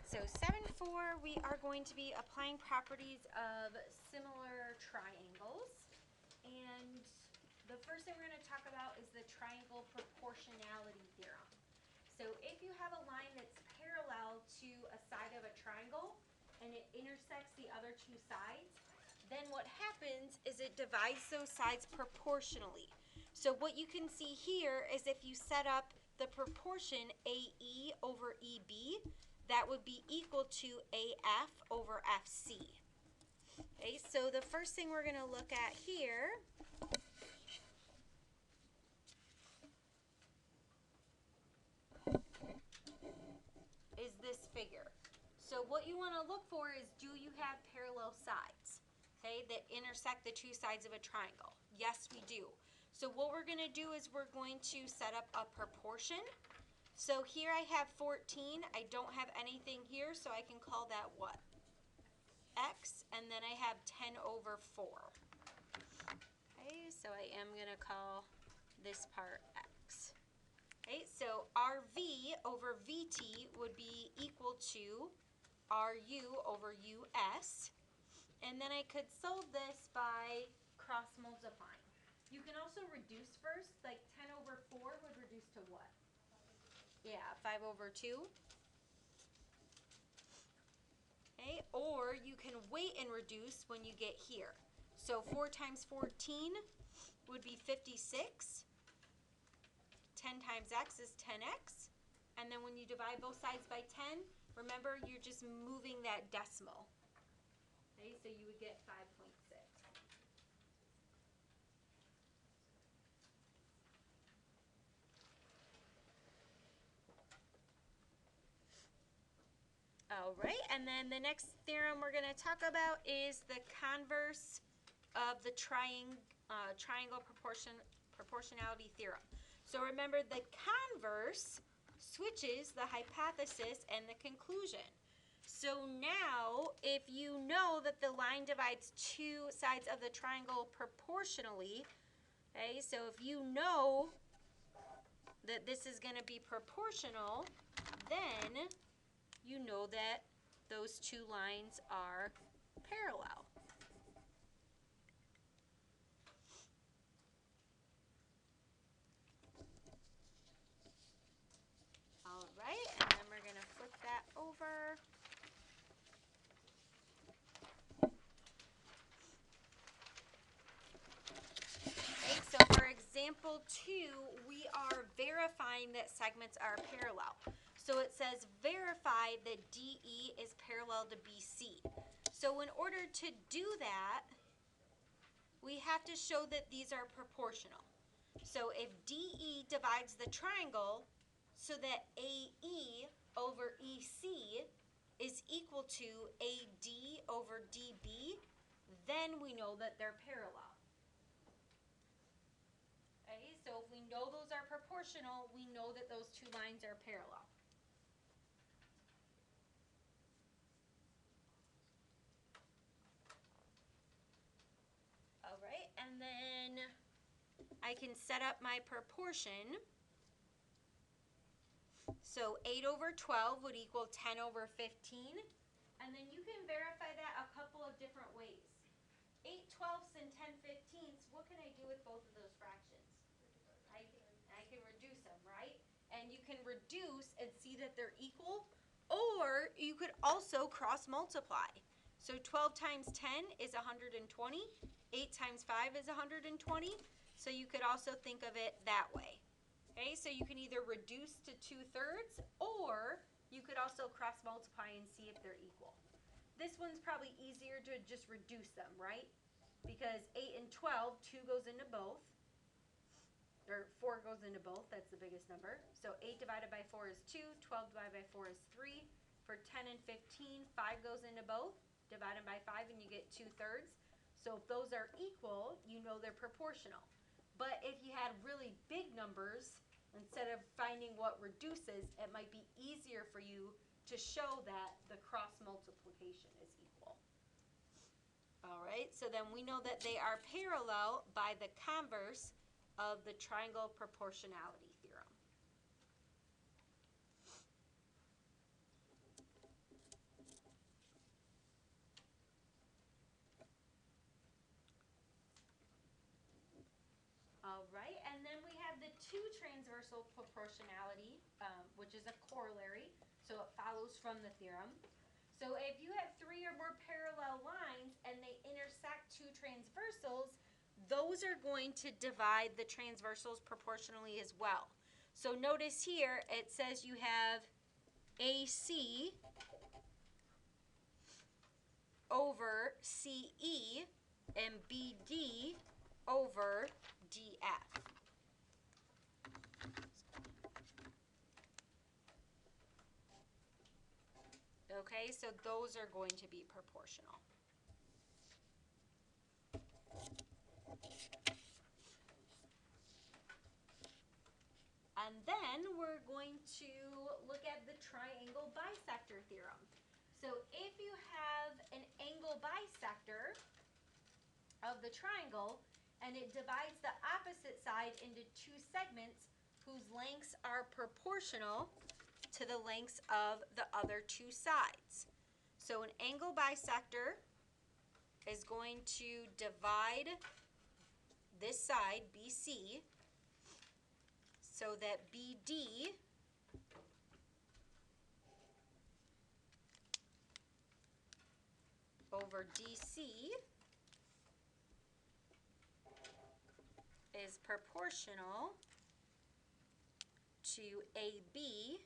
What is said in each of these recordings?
So 7.4, we are going to be applying properties of similar triangles. And the first thing we're going to talk about is the triangle proportionality theorem. So if you have a line that's parallel to a side of a triangle and it intersects the other two sides, then what happens is it divides those sides proportionally. So what you can see here is if you set up the proportion AE over EB, that would be equal to AF over FC. Okay, so the first thing we're going to look at here is this figure. So what you want to look for is, do you have parallel sides, okay, that intersect the two sides of a triangle? Yes, we do. So what we're going to do is we're going to set up a proportion. So here I have 14. I don't have anything here, so I can call that what? X, and then I have 10 over 4. Okay, so I am going to call this part X. Okay, so RV over VT would be equal to RU over US. And then I could solve this by cross multiplying. You can also reduce first, like 10 over 4 would reduce to what? Yeah, 5 over 2. Okay, or you can wait and reduce when you get here. So 4 times 14 would be 56. 10 times x is 10x. And then when you divide both sides by 10, remember you're just moving that decimal. Okay, so you would get 5.6. All right, and then the next theorem we're going to talk about is the converse of the triangle proportionality theorem. So remember, the converse switches the hypothesis and the conclusion. So now, if you know that the line divides two sides of the triangle proportionally, okay, so if you know that this is going to be proportional, then you know that those two lines are parallel. All right, and then we're going to flip that over. Okay, so for example 2, we are verifying that segments are parallel. So it says verify that DE is parallel to BC. So in order to do that, we have to show that these are proportional. So if DE divides the triangle so that AE over EC is equal to AD over DB, then we know that they're parallel. Okay, so if we know those are proportional, we know that those two lines are parallel. All right, and then I can set up my proportion. So 8 over 12 would equal 10 over 15. And then you can verify that a couple of different ways. 8 twelfths and 10 fifteenths, what can I do with both of those fractions? I can reduce them, right? And you can reduce and see that they're equal, or you could also cross multiply. So 12 times 10 is 120. 8 times 5 is 120. So you could also think of it that way. Okay, so you can either reduce to 2/3, or you could also cross multiply and see if they're equal. This one's probably easier to just reduce them, right? Because 8 and 12, 2 goes into both. Or 4 goes into both, that's the biggest number. So 8 divided by 4 is 2, 12 divided by 4 is 3. For 10 and 15, 5 goes into both. Divide them by 5 and you get 2/3. So if those are equal, you know they're proportional. But if you had really big numbers, instead of finding what reduces, it might be easier for you to show that the cross multiplication is equal. All right, so then we know that they are parallel by the converse of the triangle proportionality theorem. right, and then we have the two transversal proportionality, which is a corollary, so it follows from the theorem. So if you have three or more parallel lines and they intersect two transversals, those are going to divide the transversals proportionally as well. So notice here it says you have AC over CE and BD over DF. Okay, so those are going to be proportional. And then we're going to look at the triangle bisector theorem. So if you have an angle bisector of the triangle and it divides the opposite side into two segments whose lengths are proportional to the lengths of the other two sides. So an angle bisector is going to divide this side, BC, so that BD over DC is proportional to AB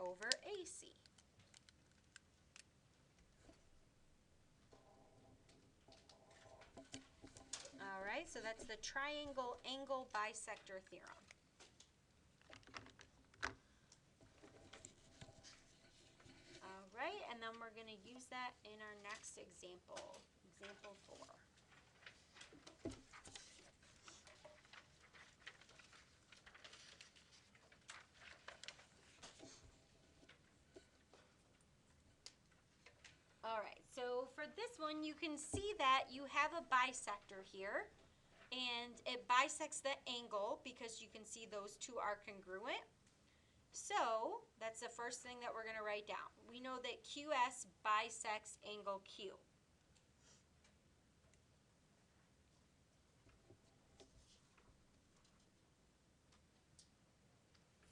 over AC. All right, so that's the triangle angle bisector theorem. All right, and then we're going to use that in our next example, example 4. All right, so for this one, you can see that you have a bisector here, and it bisects the angle because you can see those two are congruent. So that's the first thing that we're going to write down. We know that QS bisects angle Q.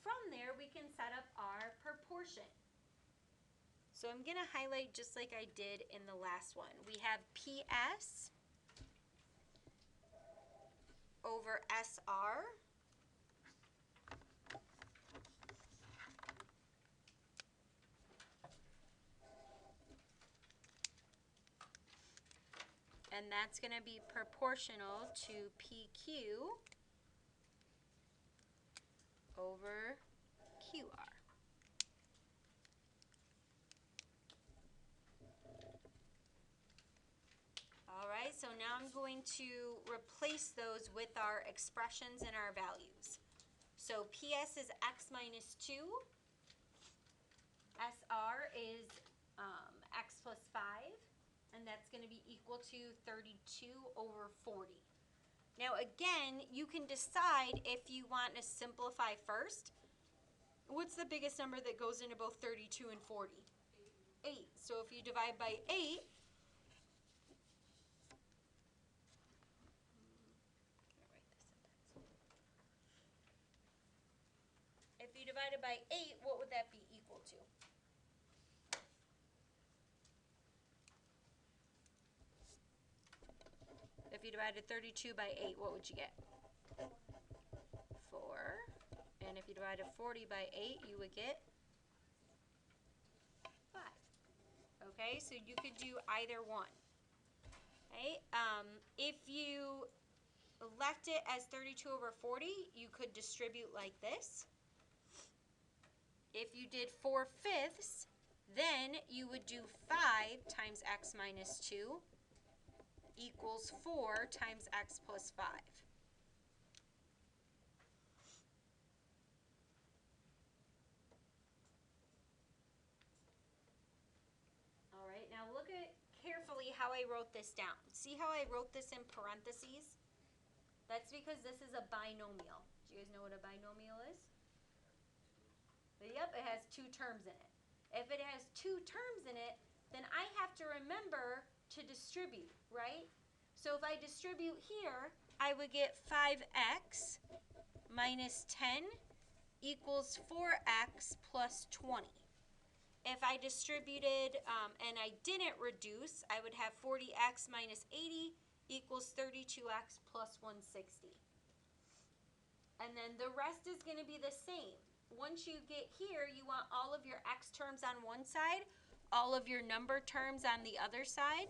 From there, we can set up our proportion. So I'm going to highlight just like I did in the last one. We have PS over SR and that's going to be proportional to PQ over QR. All right, so now I'm going to replace those with our expressions and our values. So PS is x minus 2. SR is x plus 5. And that's going to be equal to 32 over 40. Now again, you can decide if you want to simplify first. What's the biggest number that goes into both 32 and 40? 8. So if you divide by 8, if you divide it by 8, what would that be equal to? If you divided 32 by 8, what would you get? 4. And if you divided 40 by 8, you would get 5. Okay, so you could do either one. Okay, if you left it as 32 over 40, you could distribute like this. If you did 4/5, then you would do 5 times x minus 2 equals 4 times x plus 5. All right, now look at carefully how I wrote this down. See how I wrote this in parentheses? That's because this is a binomial. Do you guys know what a binomial is? Yep, it has two terms in it. If it has two terms in it, then I have to remember to distribute, right? So if I distribute here, I would get 5x minus 10 equals 4x plus 20. If I distributed and I didn't reduce, I would have 40x minus 80 equals 32x plus 160. And then the rest is going to be the same. Once you get here, you want all of your x terms on one side, all of your number terms on the other side.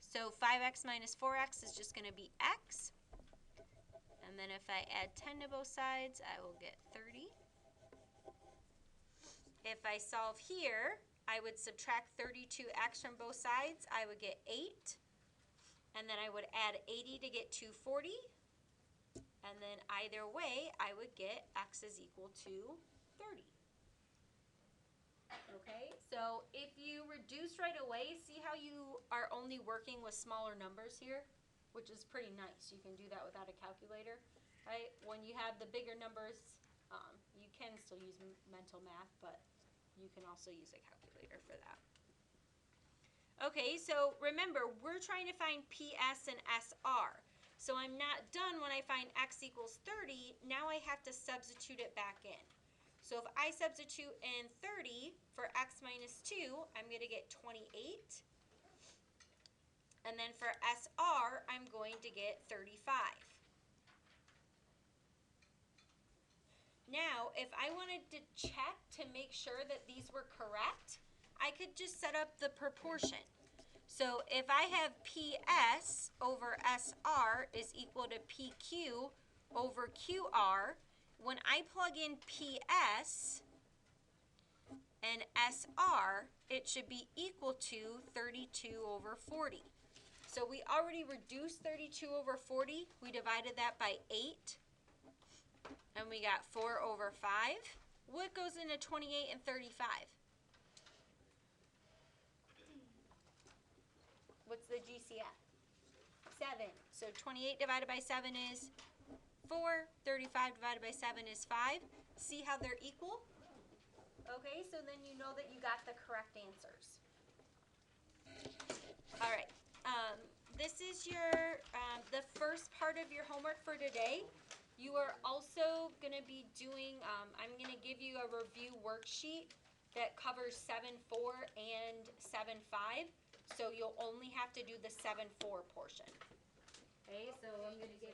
So 5x minus 4x is just going to be x. And then if I add 10 to both sides, I will get 30. If I solve here, I would subtract 32x from both sides. I would get 8. And then I would add 80 to get 240. And then either way, I would get x is equal to 30. Okay, so if you reduce right away, see how you are only working with smaller numbers here? Which is pretty nice. You can do that without a calculator, right? When you have the bigger numbers, you can still use mental math, but you can also use a calculator for that. Okay, so remember, we're trying to find PS and SR. So I'm not done when I find x equals 30. Now I have to substitute it back in. So if I substitute in 30 for x minus 2, I'm going to get 28. And then for SR, I'm going to get 35. Now, if I wanted to check to make sure that these were correct, I could just set up the proportion. So if I have PS over SR is equal to PQ over QR, when I plug in PS and SR, it should be equal to 32 over 40. So we already reduced 32 over 40. We divided that by 8. And we got 4 over 5. What goes into 28 and 35? What's the GCF? 7. So 28 divided by 7 is 4. 35 divided by 7 is 5. See how they're equal? Okay, so then you know that you got the correct answers. All right. This is your the first part of your homework for today. You are also going to be doing, I'm going to give you a review worksheet that covers 7-4 and 7-5. So you'll only have to do the 7-4 portion. Okay, so I'm going to give